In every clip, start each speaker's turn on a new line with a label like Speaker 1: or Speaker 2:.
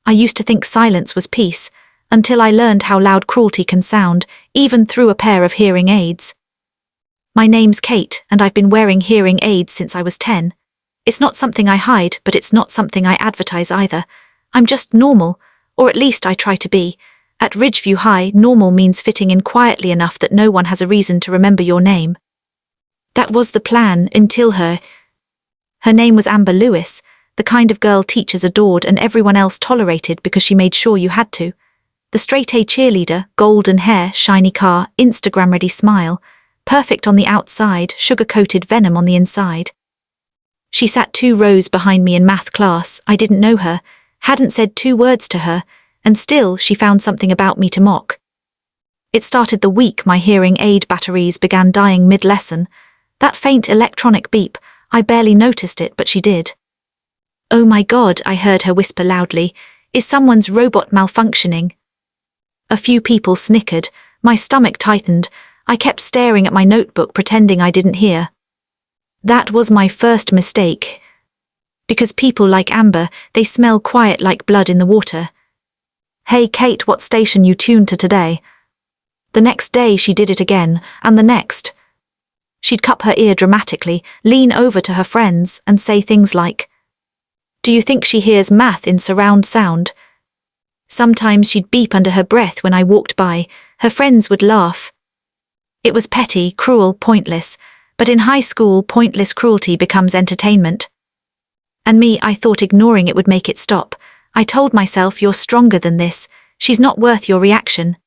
Speaker 1: I used to think silence was peace, until I learned how loud cruelty can sound, even through a pair of hearing aids. My name's Kate, and I've been wearing hearing aids since I was 10. It's not something I hide, but it's not something I advertise either. I'm just normal, or at least I try to be. At Ridgeview High, normal means fitting in quietly enough that no one has a reason to remember your name. That was the plan until her name was Amber Lewis, the kind of girl teachers adored and everyone else tolerated because she made sure you had to. The straight-A cheerleader, golden hair, shiny car, Instagram-ready smile, perfect on the outside, sugar-coated venom on the inside. She sat 2 rows behind me in math class. I didn't know her, hadn't said 2 words to her, and still she found something about me to mock. It started the week my hearing aid batteries began dying mid-lesson. That faint electronic beep, I barely noticed it, but she did. "Oh my God," I heard her whisper loudly, "is someone's robot malfunctioning?" A few people snickered, my stomach tightened, I kept staring at my notebook pretending I didn't hear. That was my first mistake. Because people like Amber, they smell quiet like blood in the water. "Hey Kate, what station you tuned to today?" The next day she did it again, and the next. She'd cup her ear dramatically, lean over to her friends, and say things like, "Do you think she hears math in surround sound?" Sometimes she'd beep under her breath when I walked by. Her friends would laugh. It was petty, cruel, pointless, but in high school, pointless cruelty becomes entertainment. And me, I thought ignoring it would make it stop. I told myself, "You're stronger than this, she's not worth your reaction."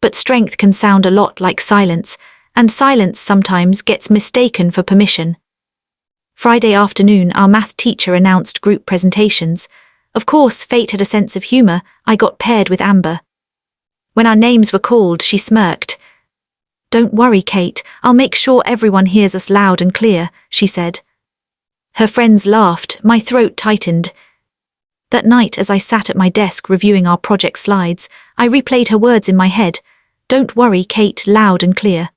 Speaker 1: But strength can sound a lot like silence, and silence sometimes gets mistaken for permission. Friday afternoon, our math teacher announced group presentations. Of course, fate had a sense of humor. I got paired with Amber. When our names were called, she smirked. "Don't worry, Kate, I'll make sure everyone hears us loud and clear," she said. Her friends laughed, my throat tightened. That night, as I sat at my desk reviewing our project slides, I replayed her words in my head. "Don't worry, Kate, loud and clear."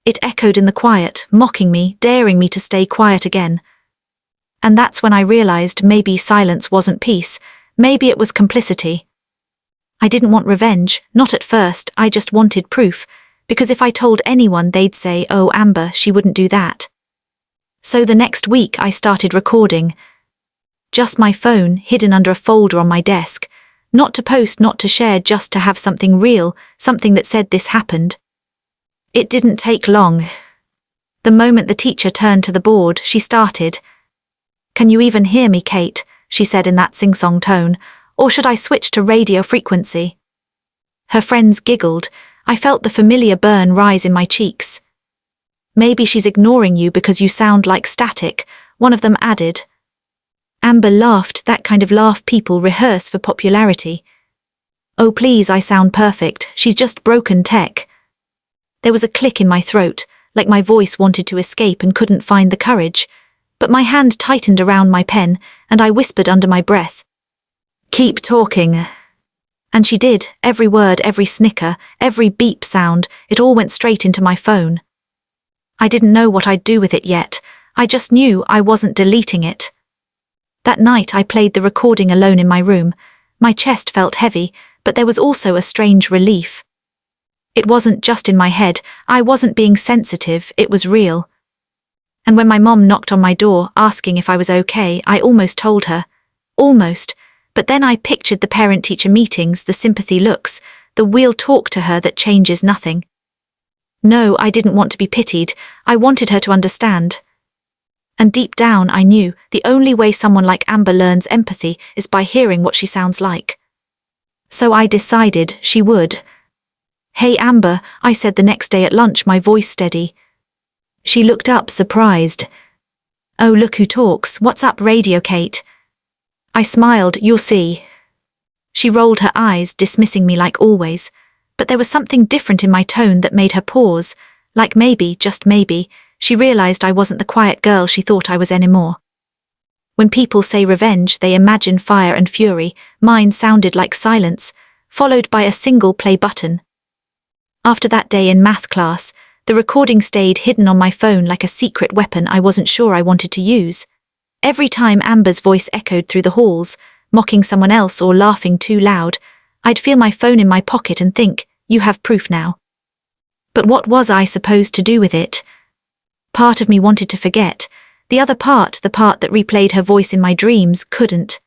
Speaker 1: It echoed in the quiet, mocking me, daring me to stay quiet again. And that's when I realized maybe silence wasn't peace, maybe it was complicity. I didn't want revenge, not at first, I just wanted proof, because if I told anyone they'd say, "Oh, Amber, she wouldn't do that." So the next week I started recording. Just my phone, hidden under a folder on my desk. Not to post, not to share, just to have something real, something that said this happened. It didn't take long. The moment the teacher turned to the board, she started. "Can you even hear me, Kate?" she said in that sing-song tone. "Or should I switch to radio frequency?" Her friends giggled. I felt the familiar burn rise in my cheeks. "Maybe she's ignoring you because you sound like static," one of them added. Amber laughed, that kind of laugh people rehearse for popularity. "Oh please, I sound perfect, she's just broken tech." There was a click in my throat, like my voice wanted to escape and couldn't find the courage. But my hand tightened around my pen, and I whispered under my breath, "Keep talking." And she did, every word, every snicker, every beep sound, it all went straight into my phone. I didn't know what I'd do with it yet, I just knew I wasn't deleting it. That night I played the recording alone in my room. My chest felt heavy, but there was also a strange relief. It wasn't just in my head, I wasn't being sensitive, it was real. And when my mom knocked on my door asking if I was okay, I almost told her. Almost. But then I pictured the parent-teacher meetings, the sympathy looks, the "we'll talk to her" that changes nothing. No, I didn't want to be pitied, I wanted her to understand. And deep down I knew the only way someone like Amber learns empathy is by hearing what she sounds like. So I decided she would. "Hey Amber," I said the next day at lunch, my voice steady. She looked up, surprised. "Oh, look who talks, what's up, Radio Kate?" I smiled, "You'll see." She rolled her eyes, dismissing me like always, but there was something different in my tone that made her pause, like maybe, just maybe, she realized I wasn't the quiet girl she thought I was anymore. When people say revenge, they imagine fire and fury, mine sounded like silence, followed by a single play button. After that day in math class, the recording stayed hidden on my phone like a secret weapon I wasn't sure I wanted to use. Every time Amber's voice echoed through the halls, mocking someone else or laughing too loud, I'd feel my phone in my pocket and think, you have proof now. But what was I supposed to do with it? Part of me wanted to forget. The other part, the part that replayed her voice in my dreams, couldn't.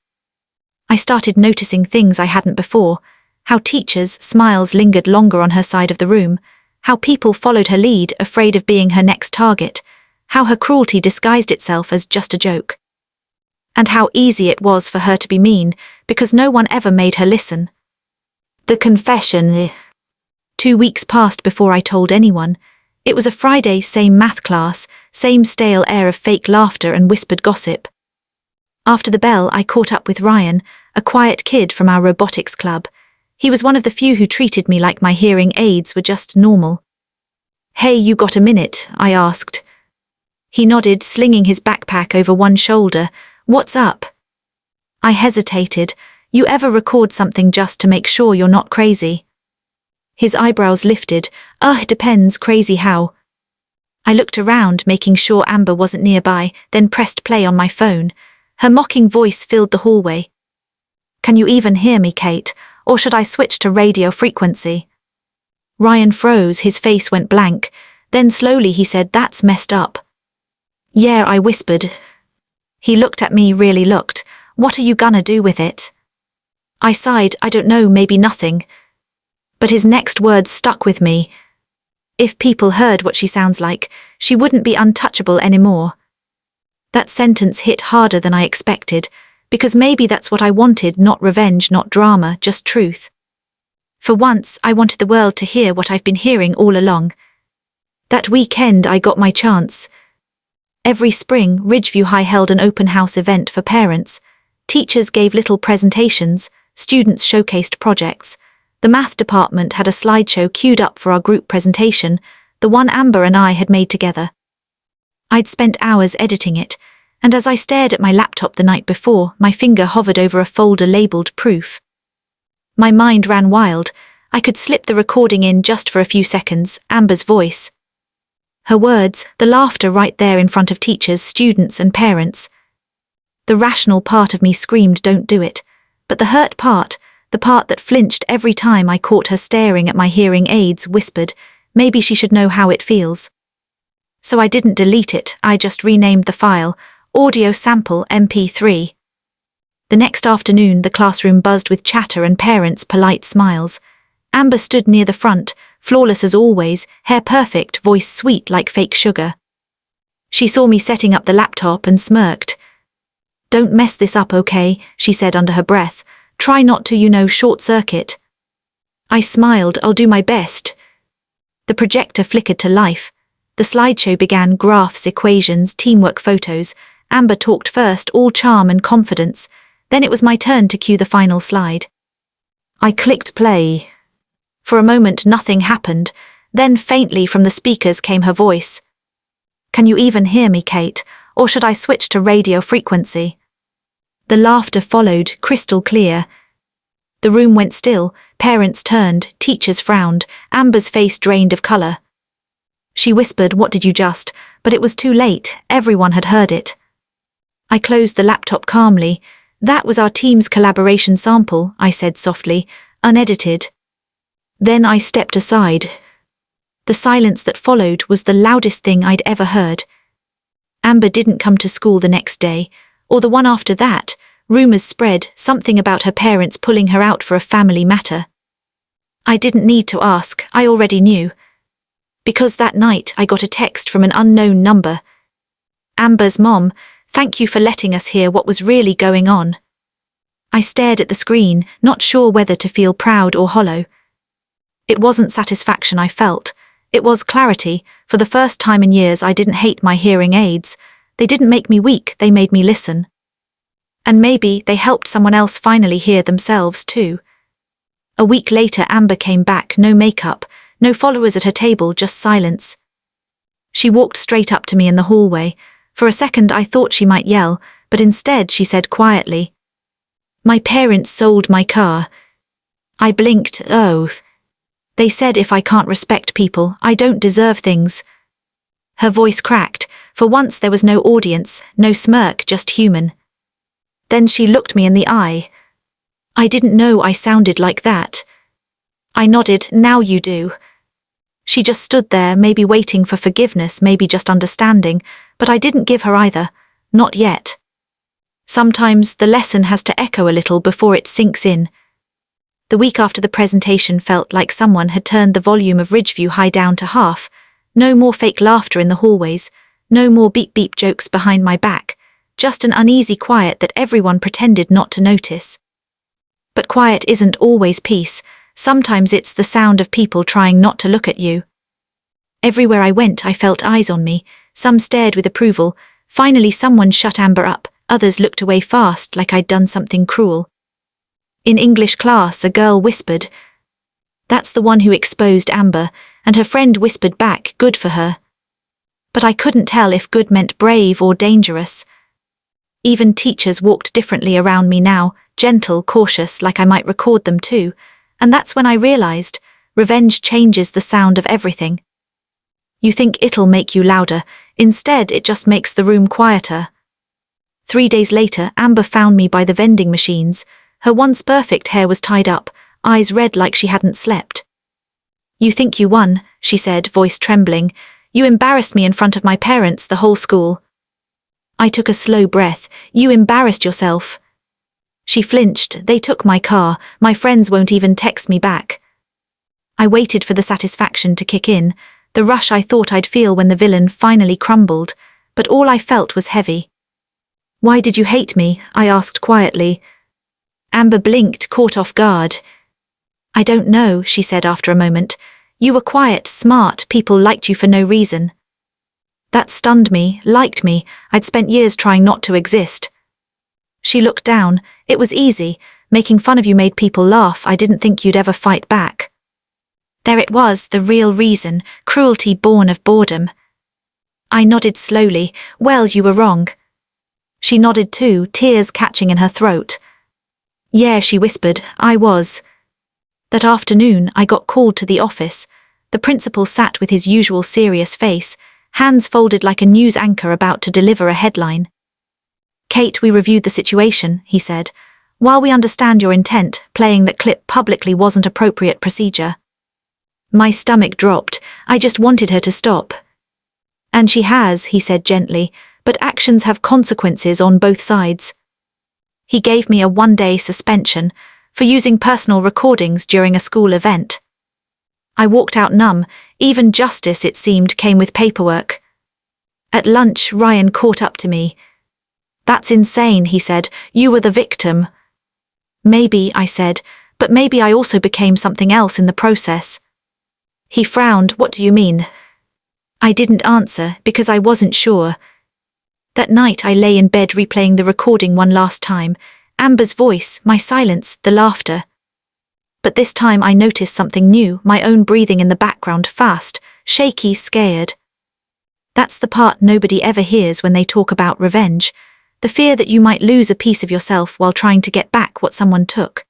Speaker 1: I started noticing things I hadn't before, how teachers' smiles lingered longer on her side of the room, how people followed her lead, afraid of being her next target, how her cruelty disguised itself as just a joke. And how easy it was for her to be mean, because no one ever made her listen. The confession. 2 weeks passed before I told anyone. It was a Friday, same math class, same stale air of fake laughter and whispered gossip. After the bell, I caught up with Ryan, a quiet kid from our robotics club. He was one of the few who treated me like my hearing aids were just normal. Hey, you got a minute? I asked. He nodded, slinging his backpack over one shoulder. What's up? I hesitated. You ever record something just to make sure you're not crazy? His eyebrows lifted. It depends, crazy how? I looked around, making sure Amber wasn't nearby, then pressed play on my phone. Her mocking voice filled the hallway. Can you even hear me, Kate? Or should I switch to radio frequency? Ryan froze, his face went blank. Then slowly he said, that's messed up. Yeah, I whispered. He looked at me, really looked. What are you gonna do with it? I sighed, I don't know, maybe nothing. But his next words stuck with me. If people heard what she sounds like, she wouldn't be untouchable anymore. That sentence hit harder than I expected, because maybe that's what I wanted, not revenge, not drama, just truth. For once, I wanted the world to hear what I've been hearing all along. That weekend, I got my chance. Every spring, Ridgeview High held an open house event for parents. Teachers gave little presentations, students showcased projects. The math department had a slideshow queued up for our group presentation, the one Amber and I had made together. I'd spent hours editing it, and as I stared at my laptop the night before, my finger hovered over a folder labeled proof. My mind ran wild. I could slip the recording in just for a few seconds, Amber's voice. Her words, the laughter right there in front of teachers, students and parents. The rational part of me screamed, don't do it. But the hurt part, the part that flinched every time I caught her staring at my hearing aids, whispered, maybe she should know how it feels. So I didn't delete it, I just renamed the file, Audio Sample MP3. The next afternoon the classroom buzzed with chatter and parents' polite smiles. Amber stood near the front, flawless as always, hair perfect, voice sweet like fake sugar. She saw me setting up the laptop and smirked. Don't mess this up, okay, she said under her breath. Try not to, short circuit. I smiled, I'll do my best. The projector flickered to life. The slideshow began, graphs, equations, teamwork photos. Amber talked first, all charm and confidence. Then it was my turn to cue the final slide. I clicked play. For a moment nothing happened. Then faintly from the speakers came her voice. Can you even hear me, Kate? Or should I switch to radio frequency? The laughter followed, crystal clear. The room went still, parents turned, teachers frowned, Amber's face drained of colour. She whispered, what did you just? But it was too late, everyone had heard it. I closed the laptop calmly. That was our team's collaboration sample, I said softly, unedited. Then I stepped aside. The silence that followed was the loudest thing I'd ever heard. Amber didn't come to school the next day, or the one after that. Rumours spread, something about her parents pulling her out for a family matter. I didn't need to ask, I already knew. Because that night I got a text from an unknown number. Amber's mom, thank you for letting us hear what was really going on. I stared at the screen, not sure whether to feel proud or hollow. It wasn't satisfaction I felt. It was clarity. For the first time in years I didn't hate my hearing aids. They didn't make me weak, they made me listen. And maybe they helped someone else finally hear themselves too. A week later Amber came back, no makeup, no followers at her table, just silence. She walked straight up to me in the hallway. For a second I thought she might yell, but instead she said quietly, my parents sold my car. I blinked, oh. They said if I can't respect people, I don't deserve things. Her voice cracked. For once there was no audience, no smirk, just human. Then she looked me in the eye. I didn't know I sounded like that. I nodded. Now you do. She just stood there, maybe waiting for forgiveness, maybe just understanding, but I didn't give her either. Not yet. Sometimes the lesson has to echo a little before it sinks in. The week after the presentation felt like someone had turned the volume of Ridgeview High down to half. No more fake laughter in the hallways, no more beep-beep jokes behind my back, just an uneasy quiet that everyone pretended not to notice. But quiet isn't always peace. Sometimes it's the sound of people trying not to look at you. Everywhere I went, I felt eyes on me. Some stared with approval. Finally, someone shut Amber up. Others looked away fast, like I'd done something cruel. In English class, a girl whispered, "That's the one who exposed Amber," and her friend whispered back, "Good for her." But I couldn't tell if good meant brave or dangerous. Even teachers walked differently around me now, gentle, cautious, like I might record them too. And that's when I realized, revenge changes the sound of everything. You think it'll make you louder, instead it just makes the room quieter. 3 days later, Amber found me by the vending machines. Her once perfect hair was tied up, eyes red like she hadn't slept. "You think you won," she said, voice trembling. "You embarrassed me in front of my parents, the whole school." I took a slow breath. "You embarrassed yourself." She flinched. "They took my car. My friends won't even text me back." I waited for the satisfaction to kick in, the rush I thought I'd feel when the villain finally crumbled, but all I felt was heavy. "Why did you hate me?" I asked quietly. Amber blinked, caught off guard. "I don't know," she said after a moment. "You were quiet, smart, people liked you for no reason." That stunned me. Liked me. I'd spent years trying not to exist. She looked down. "It was easy. Making fun of you made people laugh. I didn't think you'd ever fight back." There it was, the real reason, cruelty born of boredom. I nodded slowly. "Well, you were wrong." She nodded too, tears catching in her throat. "Yeah," she whispered, "I was." That afternoon, I got called to the office. The principal sat with his usual serious face, hands folded like a news anchor about to deliver a headline. "Kate, we reviewed the situation," he said. "While we understand your intent, playing that clip publicly wasn't appropriate procedure." My stomach dropped. I just wanted her to stop. "And she has," he said gently, "but actions have consequences on both sides." He gave me a 1-day suspension for using personal recordings during a school event. I walked out numb. Even justice, it seemed, came with paperwork. At lunch, Ryan caught up to me. "That's insane," he said. "You were the victim." "Maybe," I said, "but maybe I also became something else in the process." He frowned. "What do you mean?" I didn't answer because I wasn't sure. That night I lay in bed replaying the recording one last time. Amber's voice, my silence, the laughter. But this time I noticed something new, my own breathing in the background, fast, shaky, scared. That's the part nobody ever hears when they talk about revenge. The fear that you might lose a piece of yourself while trying to get back what someone took.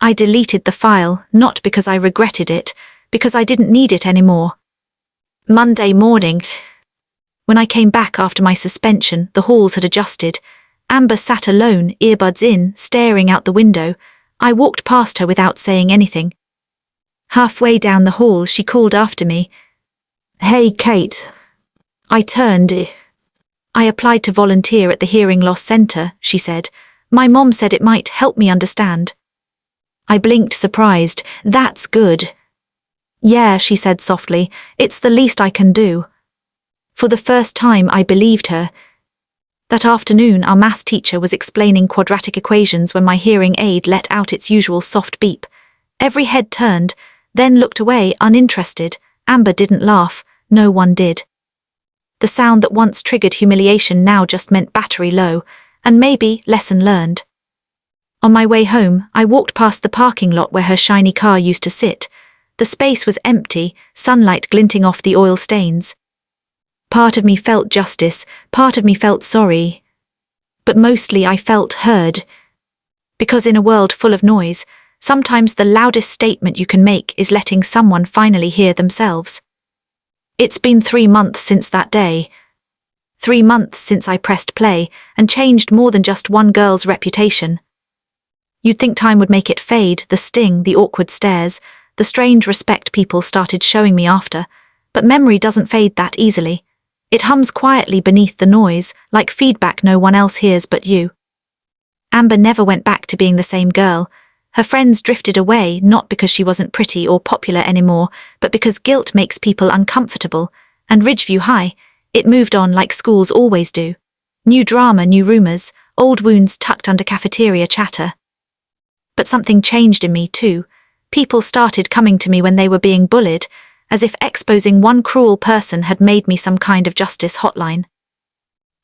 Speaker 1: I deleted the file, not because I regretted it, because I didn't need it anymore. Monday morning. When I came back after my suspension, the halls had adjusted. Amber sat alone, earbuds in, staring out the window. I walked past her without saying anything. Halfway down the hall, she called after me. "Hey, Kate." I turned. "I applied to volunteer at the hearing loss center," she said. "My mom said it might help me understand." I blinked, surprised. "That's good." "Yeah," she said softly. "It's the least I can do." For the first time, I believed her. That afternoon, our math teacher was explaining quadratic equations when my hearing aid let out its usual soft beep. Every head turned, then looked away, uninterested. Amber didn't laugh. No one did. The sound that once triggered humiliation now just meant battery low, and maybe lesson learned. On my way home, I walked past the parking lot where her shiny car used to sit. The space was empty, sunlight glinting off the oil stains. Part of me felt justice, part of me felt sorry. But mostly I felt heard. Because in a world full of noise, sometimes the loudest statement you can make is letting someone finally hear themselves. It's been 3 months since that day. 3 months since I pressed play, and changed more than just one girl's reputation. You'd think time would make it fade, the sting, the awkward stares, the strange respect people started showing me after, but memory doesn't fade that easily. It hums quietly beneath the noise, like feedback no one else hears but you. Amber never went back to being the same girl. Her friends drifted away, not because she wasn't pretty or popular anymore, but because guilt makes people uncomfortable, and Ridgeview High, it moved on like schools always do. New drama, new rumors, old wounds tucked under cafeteria chatter. But something changed in me too. People started coming to me when they were being bullied, as if exposing one cruel person had made me some kind of justice hotline.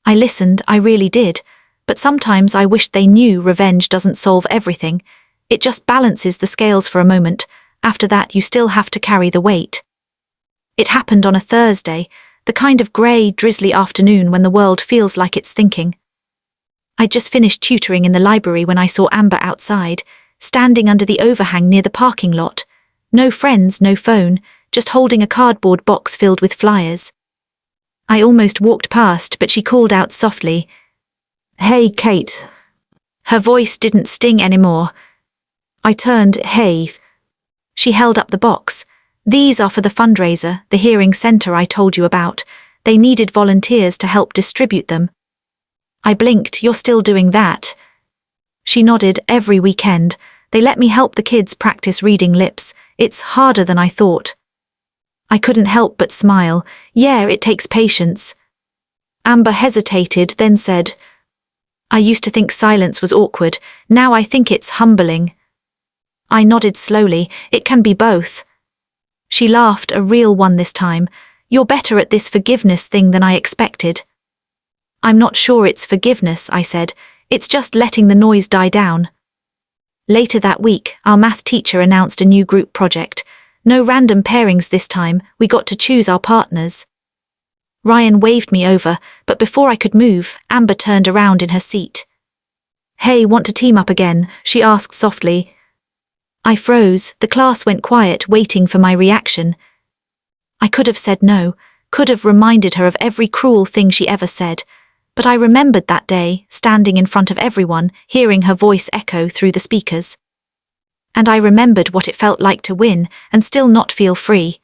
Speaker 1: I listened, I really did, but sometimes I wished they knew revenge doesn't solve everything. It just balances the scales for a moment. After that, you still have to carry the weight. It happened on a Thursday, the kind of grey, drizzly afternoon when the world feels like it's thinking. I'd just finished tutoring in the library when I saw Amber outside, standing under the overhang near the parking lot. No friends, no phone, just holding a cardboard box filled with flyers. I almost walked past, but she called out softly, "Hey, Kate." Her voice didn't sting anymore. I turned, "Hey." She held up the box. "These are for the fundraiser, the hearing center I told you about. They needed volunteers to help distribute them." I blinked. "You're still doing that?" She nodded. "Every weekend. They let me help the kids practice reading lips. It's harder than I thought." I couldn't help but smile. "Yeah, it takes patience." Amber hesitated, then said, "I used to think silence was awkward. Now I think it's humbling." I nodded slowly. "It can be both." She laughed, a real one this time. "You're better at this forgiveness thing than I expected." "I'm not sure it's forgiveness," I said. "It's just letting the noise die down." Later that week, our math teacher announced a new group project. No random pairings this time, we got to choose our partners. Ryan waved me over, but before I could move, Amber turned around in her seat. "Hey, want to team up again?" she asked softly. I froze. The class went quiet, waiting for my reaction. I could have said no, could have reminded her of every cruel thing she ever said, but I remembered that day, standing in front of everyone, hearing her voice echo through the speakers. And I remembered what it felt like to win and still not feel free.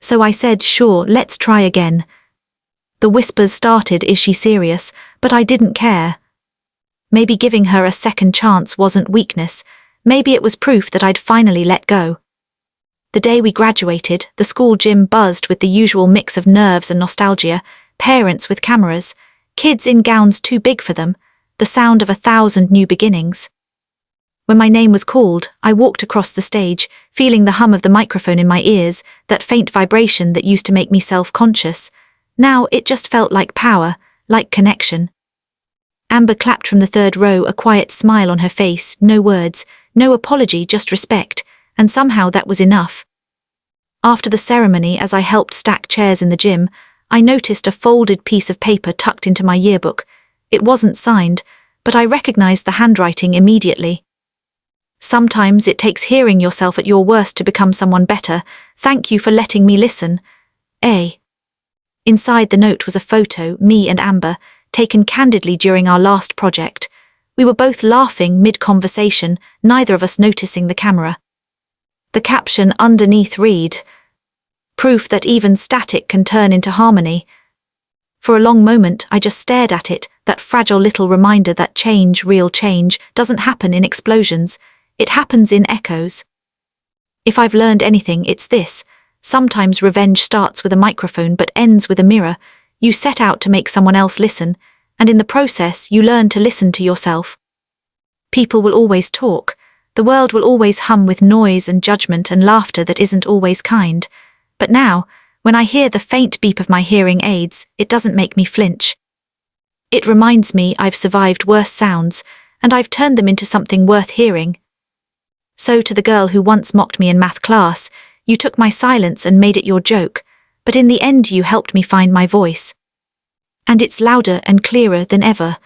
Speaker 1: So I said, "Sure, let's try again." The whispers started, "Is she serious?" But I didn't care. Maybe giving her a second chance wasn't weakness. Maybe it was proof that I'd finally let go. The day we graduated, the school gym buzzed with the usual mix of nerves and nostalgia, parents with cameras, kids in gowns too big for them, the sound of 1,000 new beginnings. When my name was called, I walked across the stage, feeling the hum of the microphone in my ears, that faint vibration that used to make me self-conscious. Now it just felt like power, like connection. Amber clapped from the third row, a quiet smile on her face, no words, no apology, just respect, and somehow that was enough. After the ceremony, as I helped stack chairs in the gym, I noticed a folded piece of paper tucked into my yearbook. It wasn't signed, but I recognized the handwriting immediately. "Sometimes it takes hearing yourself at your worst to become someone better. Thank you for letting me listen. A." Inside the note was a photo, me and Amber, taken candidly during our last project. We were both laughing mid-conversation, neither of us noticing the camera. The caption underneath read, "Proof that even static can turn into harmony." For a long moment, I just stared at it, that fragile little reminder that change, real change, doesn't happen in explosions. It happens in echoes. If I've learned anything, it's this. Sometimes revenge starts with a microphone but ends with a mirror. You set out to make someone else listen, and in the process, you learn to listen to yourself. People will always talk. The world will always hum with noise and judgment and laughter that isn't always kind. But now, when I hear the faint beep of my hearing aids, it doesn't make me flinch. It reminds me I've survived worse sounds, and I've turned them into something worth hearing. So to the girl who once mocked me in math class, you took my silence and made it your joke, but in the end you helped me find my voice. And it's louder and clearer than ever.